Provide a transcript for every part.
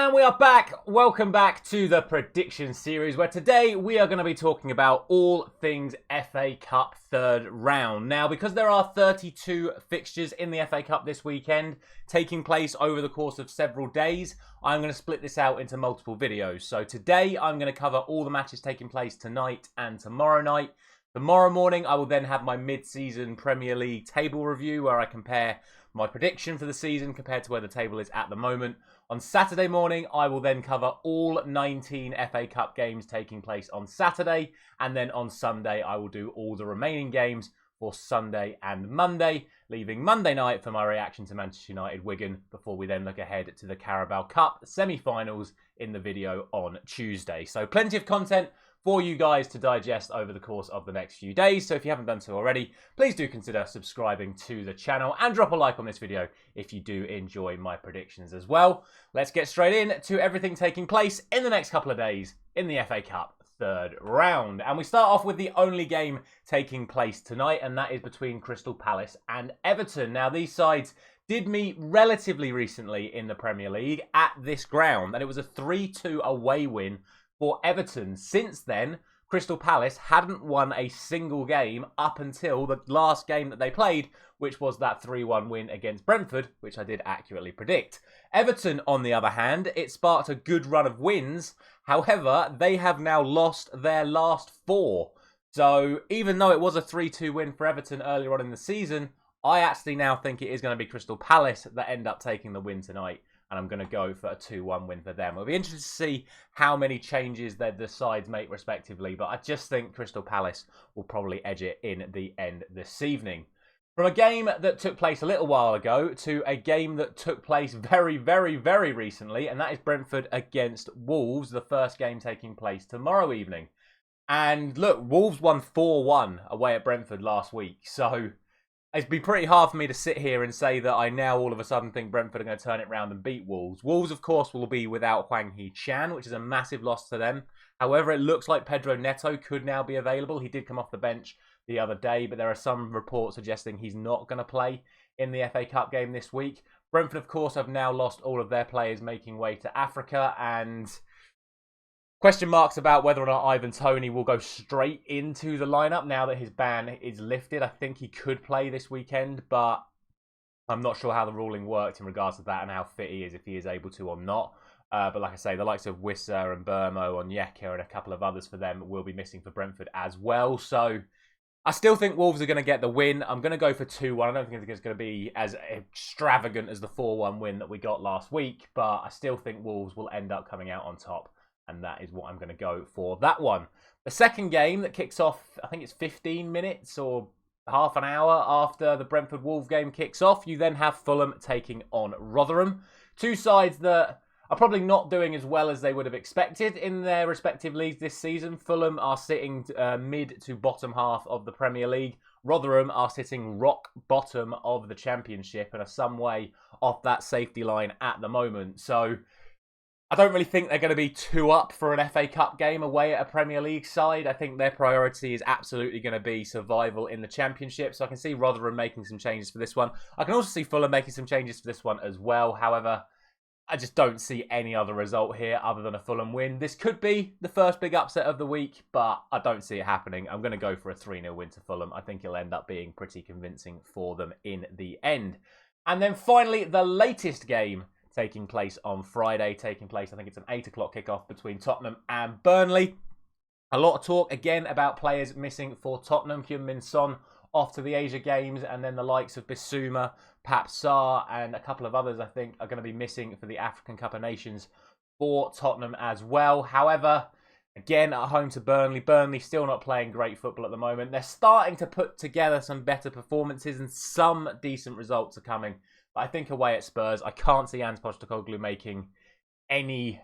And we are back. Welcome back to the prediction series, where today we are going to be talking about all things FA Cup third round. Now, because there are 32 fixtures in the FA Cup this weekend, taking place over the course of several days, I'm going to split this out into multiple videos. So today I'm going to cover all the matches taking place tonight and tomorrow night. Tomorrow morning, I will then have my mid-season Premier League table review, where I compare my prediction for the season compared to where the table is at the moment. On Saturday morning, I will then cover all 19 FA Cup games taking place on Saturday. And then on Sunday, I will do all the remaining games for Sunday and Monday, leaving Monday night for my reaction to Manchester United Wigan before we then look ahead to the Carabao Cup semi-finals in the video on Tuesday. So plenty of content for you guys to digest over the course of the next few days. So if you haven't done so already, please do consider subscribing to the channel and drop a like on this video if you do enjoy my predictions as well. Let's get straight in to everything taking place in the next couple of days in the FA Cup third round. And we start off with the only game taking place tonight, and that is between Crystal Palace and Everton. Now, these sides did meet relatively recently in the Premier League at this ground, and it was a 3-2 away win for Everton. Since then, Crystal Palace hadn't won a single game up until the last game that they played, which was that 3-1 win against Brentford, which I did accurately predict. Everton, on the other hand, it sparked a good run of wins. However, they have now lost their last 4. So even though it was a 3-2 win for Everton earlier on in the season, I actually now think it is going to be Crystal Palace that end up taking the win tonight. And I'm going to go for a 2-1 win for them. It'll be interesting to see how many changes that the sides make respectively, but I just think Crystal Palace will probably edge it in the end this evening. From a game that took place a little while ago to a game that took place very, very, very recently, and that is Brentford against Wolves, the first game taking place tomorrow evening. And look, Wolves won 4-1 away at Brentford last week, so it's been pretty hard for me to sit here and say that I now all of a sudden think Brentford are going to turn it round and beat Wolves. Wolves, of course, will be without Hwang Hee-chan, which is a massive loss to them. However, it looks like Pedro Neto could now be available. He did come off the bench the other day, but there are some reports suggesting he's not going to play in the FA Cup game this week. Brentford, of course, have now lost all of their players making way to Africa, and question marks about whether or not Ivan Toney will go straight into the lineup now that his ban is lifted. I think he could play this weekend, but I'm not sure how the ruling worked in regards to that and how fit he is, if he is able to or not. But like I say, the likes of Wissa and Burmo, Onyeka and a couple of others for them will be missing for Brentford as well. So I still think Wolves are going to get the win. I'm going to go for 2-1. I don't think it's going to be as extravagant as the 4-1 win that we got last week, but I still think Wolves will end up coming out on top. And that is what I'm going to go for that one. The second game that kicks off, I think it's 15 minutes or half an hour after the Brentford-Wolves game kicks off. You then have Fulham taking on Rotherham. Two sides that are probably not doing as well as they would have expected in their respective leagues this season. Fulham are sitting mid to bottom half of the Premier League. Rotherham are sitting rock bottom of the Championship and are some way off that safety line at the moment. So I don't really think they're going to be too up for an FA Cup game away at a Premier League side. I think their priority is absolutely going to be survival in the Championship. So I can see Rotherham making some changes for this one. I can also see Fulham making some changes for this one as well. However, I just don't see any other result here other than a Fulham win. This could be the first big upset of the week, but I don't see it happening. I'm going to go for a 3-0 win to Fulham. I think it'll end up being pretty convincing for them in the end. And then finally, the latest game taking place on Friday, I think it's an 8 o'clock kickoff between Tottenham and Burnley. A lot of talk again about players missing for Tottenham. Heung-min Son off to the Asia Games, and then the likes of Bissouma, Pape Sarr, and a couple of others I think are going to be missing for the African Cup of Nations for Tottenham as well. However, again at home to Burnley. Burnley still not playing great football at the moment. They're starting to put together some better performances and some decent results are coming. I think away at Spurs, I can't see Ange Postecoglou making any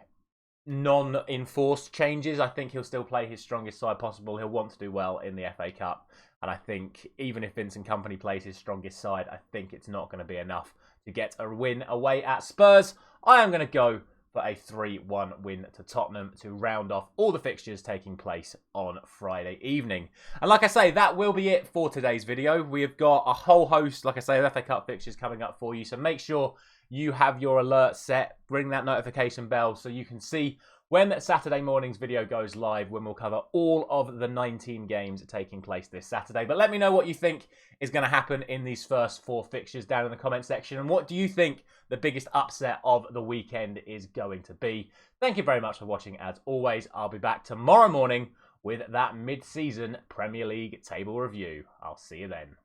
non-enforced changes. I think he'll still play his strongest side possible. He'll want to do well in the FA Cup. And I think even if Vincent Kompany plays his strongest side, I think it's not going to be enough to get a win away at Spurs. I am going to go for but a 3-1 win to Tottenham to round off all the fixtures taking place on Friday evening. And like I say, that will be it for today's video. We have got a whole host, like I say, of FA Cup fixtures coming up for you. So make sure you have your alert set. Ring that notification bell so you can see when Saturday morning's video goes live, when we'll cover all of the 19 games taking place this Saturday. But let me know what you think is going to happen in these first 4 fixtures down in the comment section. And what do you think the biggest upset of the weekend is going to be? Thank you very much for watching. As always, I'll be back tomorrow morning with that mid-season Premier League table review. I'll see you then.